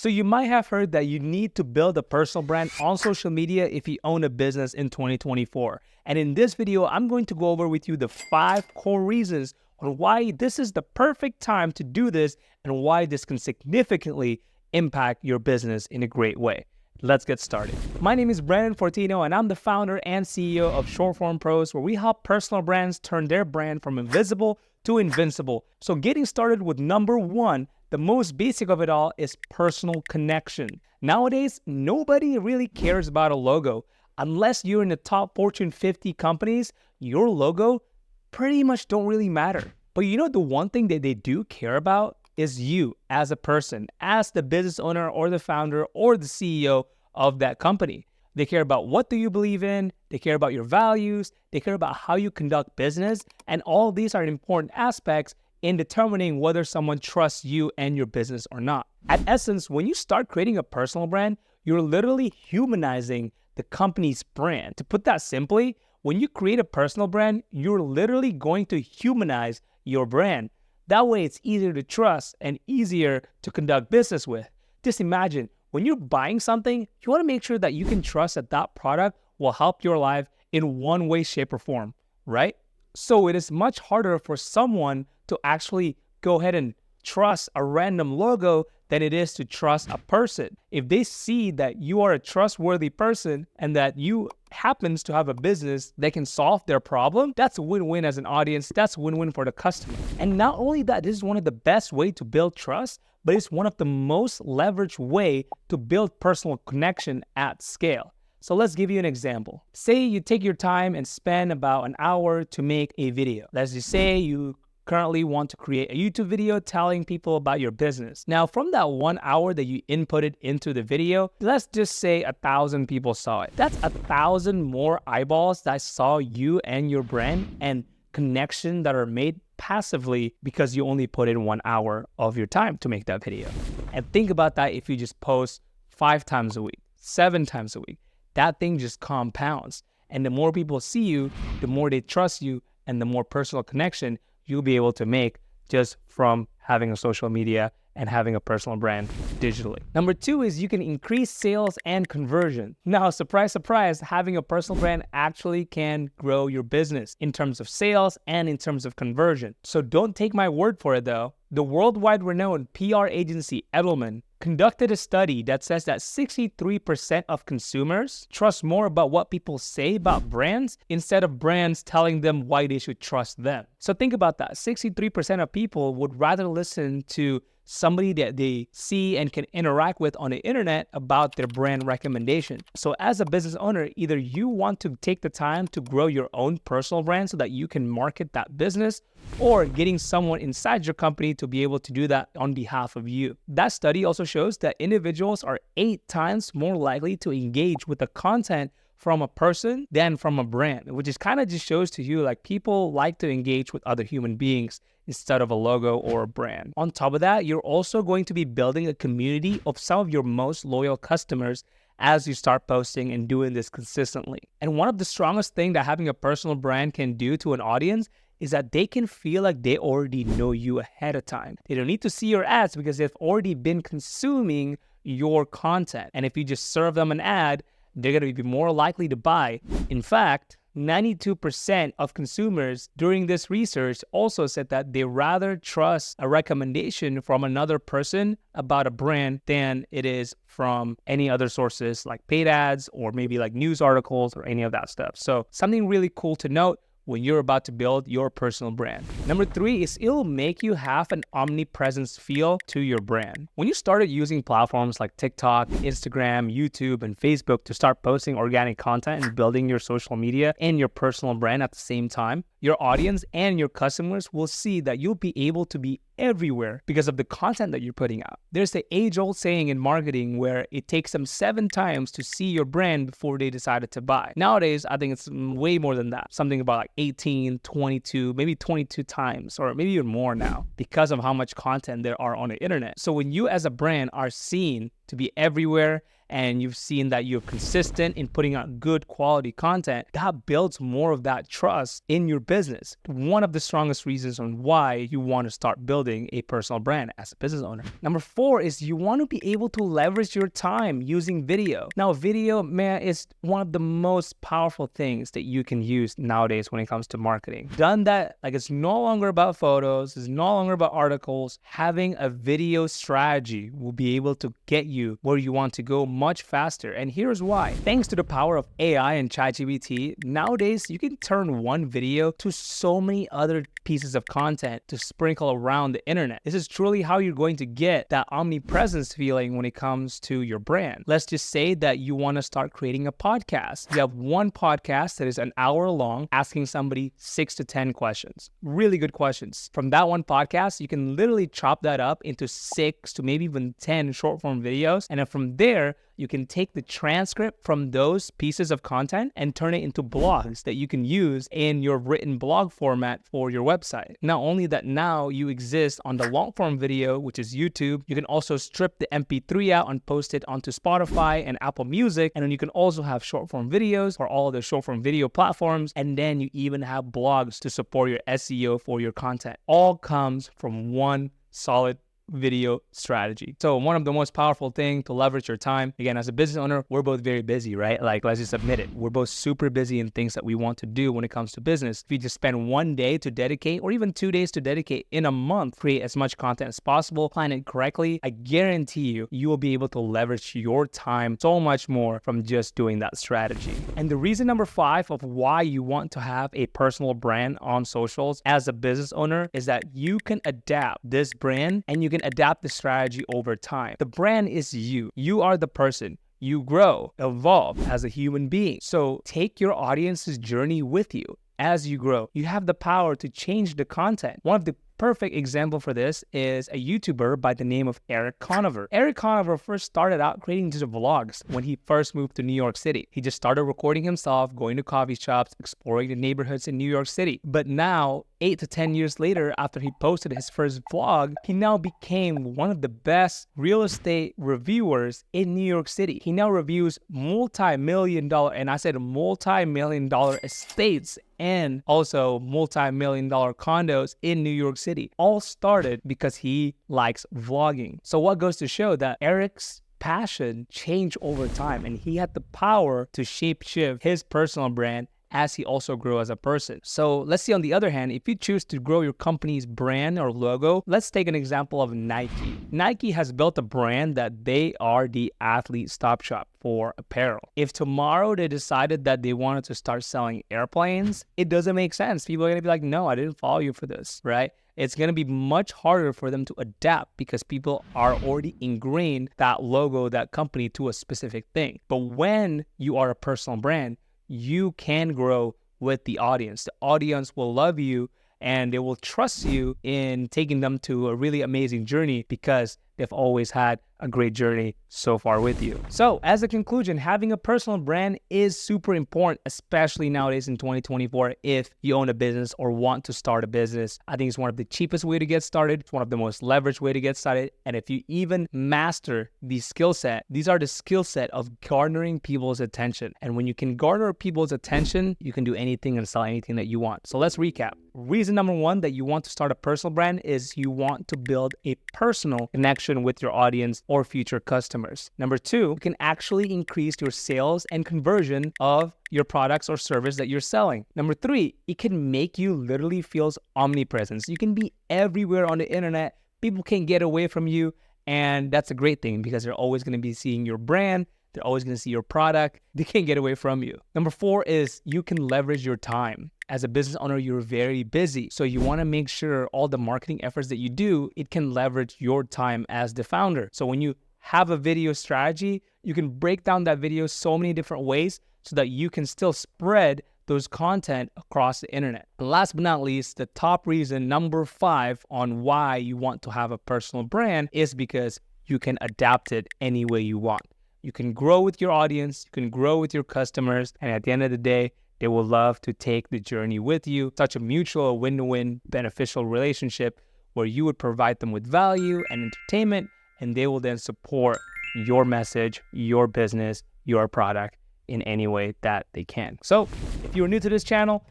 So you might have heard that you need to build a personal brand on social media if you own a business in 2024. And in this video, I'm going to go over with you the 5 core reasons on why this is the perfect time to do this and why this can significantly impact your business in a great way. Let's get started. My name is Brandon Fortino, and I'm the founder and CEO of Shortform Pros, where we help personal brands turn their brand from invisible to invincible. So getting started with number 1, the most basic of it all is personal connection. Nowadays, nobody really cares about a logo. Unless you're in the top Fortune 50 companies, your logo pretty much don't really matter. But you know, the one thing that they do care about is you as a person, as the business owner or the founder or the CEO of that company. They care about what do you believe in, they care about your values, they care about how you conduct business, and all these are important aspects in determining whether someone trusts you and your business or not. At essence, when you start creating a personal brand, you're literally humanizing the company's brand. To put that simply, when you create a personal brand, you're literally going to humanize your brand. That way it's easier to trust and easier to conduct business with. Just imagine, when you're buying something, you want to make sure that you can trust that that product will help your life in one way, shape, or form, right? So it is much harder for someone to actually go ahead and trust a random logo than it is to trust a person. If they see that you are a trustworthy person and that you happens to have a business that can solve their problem, that's a win-win as an audience, that's a win-win for the customer. And not only that, this is one of the best ways to build trust, but it's one of the most leveraged way to build personal connection at scale. So let's give you an example. Say you take your time and spend about an hour to make a video. Let's just say you currently want to create a YouTube video telling people about your business. Now, from that 1 hour that you inputted into the video, let's just say 1,000 people saw it. That's 1,000 more eyeballs that saw you and your brand and connection that are made passively because you only put in 1 hour of your time to make that video. And think about that if you just post 5 times a week, 7 times a week. That thing just compounds. And the more people see you, the more they trust you, and the more personal connection you'll be able to make just from having a social media and having a personal brand digitally. Number 2 is you can increase sales and conversion. Now, surprise, surprise, having a personal brand actually can grow your business in terms of sales and in terms of conversion. So don't take my word for it though. The worldwide renowned PR agency Edelman conducted a study that says that 63% of consumers trust more about what people say about brands instead of brands telling them why they should trust them. So think about that. 63% of people would rather listen to somebody that they see and can interact with on the internet about their brand recommendation. So as a business owner, either you want to take the time to grow your own personal brand so that you can market that business, or getting someone inside your company to be able to do that on behalf of you. That study also shows that individuals are 8 times more likely to engage with the content from a person than from a brand, which is kind of just shows to you like people like to engage with other human beings instead of a logo or a brand. On top of that, you're also going to be building a community of some of your most loyal customers as you start posting and doing this consistently. And one of the strongest things that having a personal brand can do to an audience is that they can feel like they already know you ahead of time. They don't need to see your ads because they've already been consuming your content. And if you just serve them an ad, they're going to be more likely to buy. In fact, 92% of consumers during this research also said that they rather trust a recommendation from another person about a brand than it is from any other sources like paid ads or maybe like news articles or any of that stuff. So something really cool to note when you're about to build your personal brand. Number 3 is it'll make you have an omnipresence feel to your brand. When you started using platforms like TikTok, Instagram, YouTube, and Facebook to start posting organic content and building your social media and your personal brand at the same time, your audience and your customers will see that you'll be able to be everywhere because of the content that you're putting out. There's the age-old saying in marketing where it takes them 7 times to see your brand before they decided to buy. Nowadays, I think it's way more than that. Something about like 18, 22, maybe 22 times, or maybe even more now because of how much content there are on the internet. So when you as a brand are seen to be everywhere, and you've seen that you're consistent in putting out good quality content, that builds more of that trust in your business. One of the strongest reasons on why you want to start building a personal brand as a business owner. Number 4 is you want to be able to leverage your time using video. Now, video, man, is one of the most powerful things that you can use nowadays when it comes to marketing. Done that, like, it's no longer about photos, it's no longer about articles. Having a video strategy will be able to get you where you want to go much faster. And here's why. Thanks to the power of AI and ChatGPT, nowadays you can turn one video to so many other pieces of content to sprinkle around the internet. This is truly how you're going to get that omnipresence feeling when it comes to your brand. Let's just say that you want to start creating a podcast. You have one podcast that is an hour long, asking somebody 6 to 10 questions. Really good questions. From that one podcast, you can literally chop that up into 6 to maybe even 10 short form videos. And then from there, you can take the transcript from those pieces of content and turn it into blogs that you can use in your written blog format for your website. Not only that, now you exist on the long form video, which is YouTube. You can also strip the MP3 out and post it onto Spotify and Apple Music. And then you can also have short form videos for all of the short form video platforms. And then you even have blogs to support your SEO for your content. All comes from one solid video strategy. So one of the most powerful things to leverage your time. Again, as a business owner, we're both very busy, right? Like, let's just admit it. We're both super busy in things that we want to do when it comes to business. If you just spend one day to dedicate, or even 2 days to dedicate in a month, create as much content as possible, plan it correctly, I guarantee you will be able to leverage your time so much more from just doing that strategy. And the reason number 5 of why you want to have a personal brand on socials as a business owner is that you can adapt this brand and you can adapt the strategy over time. The brand is you. You are the person. You grow, evolve as a human being. So take your audience's journey with you as you grow. You have the power to change the content. One of the perfect example for this is a YouTuber by the name of Eric Conover. Eric Conover first started out creating just vlogs when he first moved to New York City. He just started recording himself, going to coffee shops, exploring the neighborhoods in New York City. But now, 8 to 10 years later, after he posted his first vlog, he now became one of the best real estate reviewers in New York City. He now reviews multi-million dollar, and I said multi-million dollar estates and also multi-million dollar condos in New York City. All started because he likes vlogging. So what goes to show that Eric's passion changed over time, and he had the power to shape-shift his personal brand as he also grew as a person. So let's see, on the other hand, if you choose to grow your company's brand or logo, let's take an example of Nike. Nike has built a brand that they are the athlete stop shop for apparel. If tomorrow they decided that they wanted to start selling airplanes, it doesn't make sense. People are gonna be like, no, I didn't follow you for this, right? It's going to be much harder for them to adapt because people are already ingrained that logo, that company to a specific thing. But when you are a personal brand, you can grow with the audience. The audience will love you and they will trust you in taking them to a really amazing journey because they've always had a great journey so far with you. So as a conclusion, having a personal brand is super important, especially nowadays in 2024, if you own a business or want to start a business. I think it's one of the cheapest way to get started. It's one of the most leveraged way to get started. And if you even master the skill set, these are the skill set of garnering people's attention. And when you can garner people's attention, you can do anything and sell anything that you want. So let's recap. Reason number 1 that you want to start a personal brand is you want to build a personal connection with your audience or future customers. Number 2, you can actually increase your sales and conversion of your products or service that you're selling. Number 3, it can make you literally feel omnipresence. You can be everywhere on the internet. People can't get away from you. And that's a great thing because they're always going to be seeing your brand. They're always going to see your product. They can't get away from you. Number 4 is you can leverage your time. As a business owner, you're very busy. So you want to make sure all the marketing efforts that you do, it can leverage your time as the founder. So when you have a video strategy, you can break down that video so many different ways so that you can still spread those content across the internet. And last but not least, the top reason, number 5, on why you want to have a personal brand is because you can adapt it any way you want. You can grow with your audience, you can grow with your customers, and at the end of the day, they will love to take the journey with you. Such a mutual win-win beneficial relationship where you would provide them with value and entertainment, and they will then support your message, your business, your product in any way that they can. So if you're new to this channel,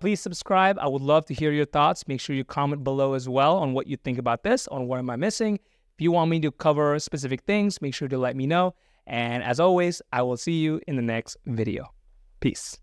please subscribe. I would love to hear your thoughts. Make sure you comment below as well on what you think about this, on what am I missing. If you want me to cover specific things, make sure to let me know. And as always, I will see you in the next video. Peace.